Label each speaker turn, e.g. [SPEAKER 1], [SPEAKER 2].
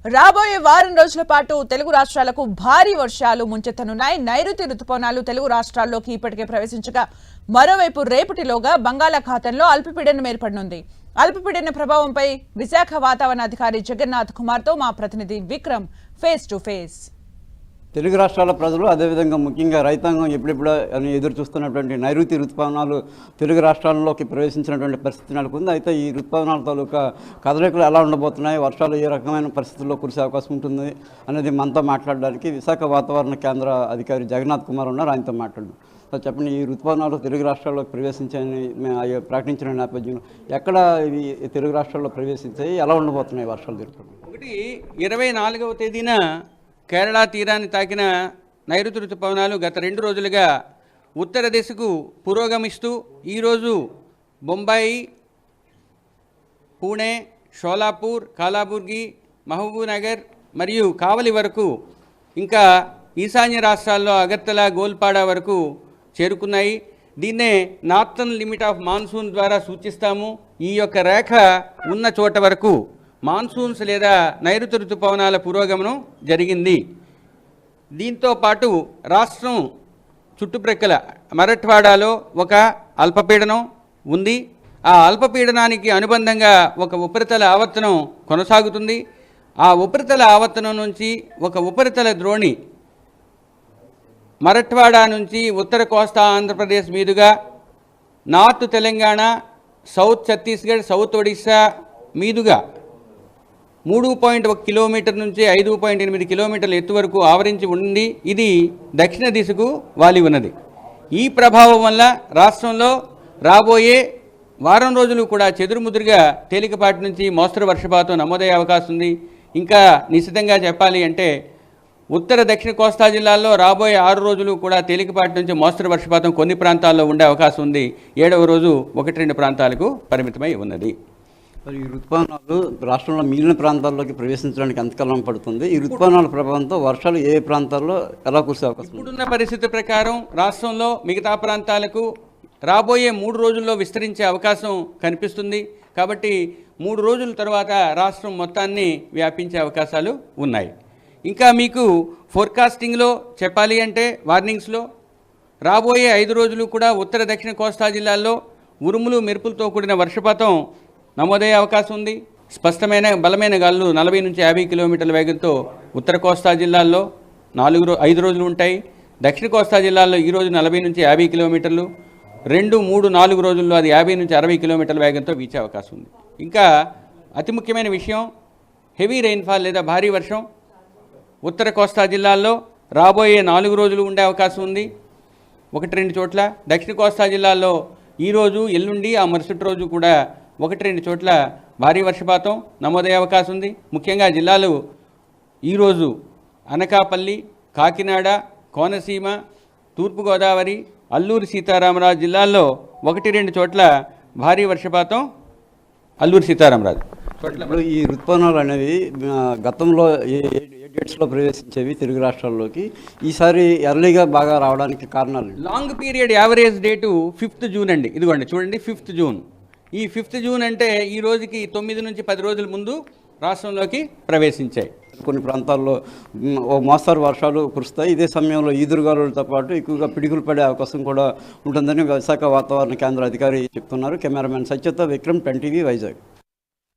[SPEAKER 1] రాబోయే వారం రోజుల పాటు తెలుగు రాష్ట్రాలకు భారీ వర్షాలు ముంచెత్తనున్నాయి. నైరుతి రుతుపవనాలు తెలుగు రాష్ట్రాల్లోకి ఇప్పటికే ప్రవేశించగా మరోవైపు రేపటిలోగా బంగాళాఖాతంలో అల్పపీడనం ఏర్పడనుంది. అల్పపీడన ప్రభావంపై విశాఖ వాతావరణ అధికారి జగన్నాథ్ కుమార్తో మా ప్రతినిధి Vikram face to face.
[SPEAKER 2] Telugu రాష్ట్రాల ప్రజలు అదేవిధంగా ముఖ్యంగా రైతాంగం ఎప్పుడెప్పుడు అని ఎదురు చూస్తున్నటువంటి నైరుతి రుతుపవనాలు తెలుగు రాష్ట్రాల్లోకి ప్రవేశించినటువంటి పరిస్థితి నెలకొంది. అయితే ఈ రుతుపవనాల తాలూకా కదలికలు ఎలా ఉండబోతున్నాయి, వర్షాలు ఏ రకమైన పరిస్థితుల్లో కురిసే అవకాశం ఉంటుంది అనేది మనతో మాట్లాడడానికి విశాఖ వాతావరణ కేంద్ర అధికారి జగన్నాథ్ కుమార్ ఉన్నారు. ఆయనతో మాట్లాడడం. సో చెప్పండి, ఈ రుతుపవనాలు తెలుగు రాష్ట్రాల్లోకి ప్రవేశించాయని ప్రకటించిన నేపథ్యంలో ఎక్కడ ఇవి తెలుగు రాష్ట్రాల్లో ప్రవేశించాయి, ఎలా ఉండబోతున్నాయి వర్షాలు జరుగుతున్నాయి?
[SPEAKER 3] ఒకటి 24వ తేదీన కేరళ తీరాన్ని తాకిన నైరుతి రుతుపవనాలు గత 2 రోజులుగా ఉత్తర దిశకు పురోగమిస్తూ ఈరోజు బొంబాయి, పూణే, షోలాపూర్, కాలాబుర్గి, మహబూబ్నగర్ మరియు కావలి వరకు, ఇంకా ఈశాన్య రాష్ట్రాల్లో అగర్తల, గోల్పాడ వరకు చేరుకున్నాయి. దీన్నే నార్థన్ లిమిట్ ఆఫ్ మాన్సూన్ ద్వారా సూచిస్తాము. ఈ యొక్క రేఖ ఉన్న చోట వరకు మాన్సూన్స్ లేదా నైరుతి రుతుపవనాల పురోగమనం జరిగింది. దీంతో పాటు రాష్ట్రం చుట్టుప్రక్కల మరఠ్వాడాలో ఒక అల్పపీడనం ఉంది. ఆ అల్పపీడనానికి అనుబంధంగా ఒక ఉపరితల ఆవర్తనం కొనసాగుతుంది. ఆ ఉపరితల ఆవర్తనం నుంచి ఒక ఉపరితల ద్రోణి మరఠ్వాడా నుంచి ఉత్తర కోస్తా ఆంధ్రప్రదేశ్ మీదుగా north Telangana, south Chhattisgarh, south Odisha మీదుగా 3.1 కిలోమీటర్ నుంచి 5.8 కిలోమీటర్ల ఎత్తు వరకు ఆవరించి ఉంది. ఇది దక్షిణ దిశకు వాలి ఉన్నది. ఈ ప్రభావం వల్ల రాష్ట్రంలో రాబోయే వారం రోజులు కూడా చెదురుముదురుగా తేలికపాటి నుంచి మోస్తరు వర్షపాతం నమోదయ్యే అవకాశం ఉంది. ఇంకా నిశ్చితంగా చెప్పాలి అంటే ఉత్తర దక్షిణ కోస్తా జిల్లాల్లో రాబోయే 6 రోజులు కూడా తేలికపాటి నుంచి మోస్తరు వర్షపాతం కొన్ని ప్రాంతాల్లో ఉండే అవకాశం ఉంది. 7వ రోజు 1-2 ప్రాంతాలకు పరిమితమై ఉన్నది.
[SPEAKER 2] మరి ఈ రుతుపవనాలు రాష్ట్రంలో మిగిలిన ప్రాంతాల్లోకి ప్రవేశించడానికి ఎంతకాలం పడుతుంది? ఈ రుతుపవనాల ప్రభావంతో వర్షాలు ఏ ప్రాంతాల్లో ఎలా కురిసే అవకాశం?
[SPEAKER 3] ఇప్పుడున్న పరిస్థితి ప్రకారం రాష్ట్రంలో మిగతా ప్రాంతాలకు రాబోయే 3 రోజుల్లో విస్తరించే అవకాశం కనిపిస్తుంది. కాబట్టి 3 రోజుల తర్వాత రాష్ట్రం మొత్తాన్ని వ్యాపించే అవకాశాలు ఉన్నాయి. ఇంకా మీకు ఫోర్కాస్టింగ్లో చెప్పాలి అంటే వార్నింగ్స్లో రాబోయే 5 రోజులు కూడా ఉత్తర దక్షిణ కోస్తా జిల్లాల్లో ఉరుములు మెరుపులతో కూడిన వర్షపాతం నమోదయ్యే అవకాశం ఉంది. స్పష్టమైన బలమైన గాలులు 40 నుంచి 50 కిలోమీటర్ల వేగంతో ఉత్తర కోస్తా జిల్లాల్లో 5 రోజులు ఉంటాయి. దక్షిణ కోస్తా జిల్లాల్లో ఈరోజు 40 నుంచి 50 కిలోమీటర్లు, 2, 3, 4 రోజుల్లో అది 50 నుంచి 60 కిలోమీటర్ల వేగంతో వీచే అవకాశం ఉంది. ఇంకా అతి ముఖ్యమైన విషయం, హెవీ రెయిన్ఫాల్ లేదా భారీ వర్షం ఉత్తర కోస్తా జిల్లాల్లో రాబోయే 4 రోజులు ఉండే అవకాశం ఉంది. 1-2 చోట్ల దక్షిణ కోస్తా జిల్లాల్లో ఈరోజు, ఎల్లుండి, ఆ మరుసటి రోజు కూడా 1-2 చోట్ల భారీ వర్షపాతం నమోదయ్యే అవకాశం ఉంది. ముఖ్యంగా జిల్లాలు ఈరోజు అనకాపల్లి, కాకినాడ, కోనసీమ, తూర్పుగోదావరి, అల్లూరి సీతారామరాజు జిల్లాల్లో 1-2 చోట్ల భారీ వర్షపాతం. అల్లూరి సీతారామరాజు
[SPEAKER 2] ఇప్పుడు ఈ రుతుపవనాలు అనేవి గతంలో ఏ డేట్స్లో ప్రవేశించేవి తెలుగు రాష్ట్రాల్లోకి, ఈసారి ఎర్లీగా బాగా రావడానికి కారణాలు?
[SPEAKER 3] Long period average date 5th June అండి. ఇదిగోండి చూడండి, 5th జూన్. ఈ 5th జూన్ అంటే ఈ రోజుకి 9 నుంచి 10 రోజుల ముందు రాష్ట్రంలోకి ప్రవేశించాయి.
[SPEAKER 2] కొన్ని ప్రాంతాల్లో ఓ మోస్తరు వర్షాలు కురుస్తాయి. ఇదే సమయంలో ఈదురుగాలులతో పాటు ఎక్కువగా పిడుగులు పడే అవకాశం కూడా ఉంటుందని విశాఖ వాతావరణ కేంద్ర అధికారి చెప్తున్నారు. కెమెరామెన్ సత్యతో విక్రమ్, 10 టీవీ, వైజాగ్.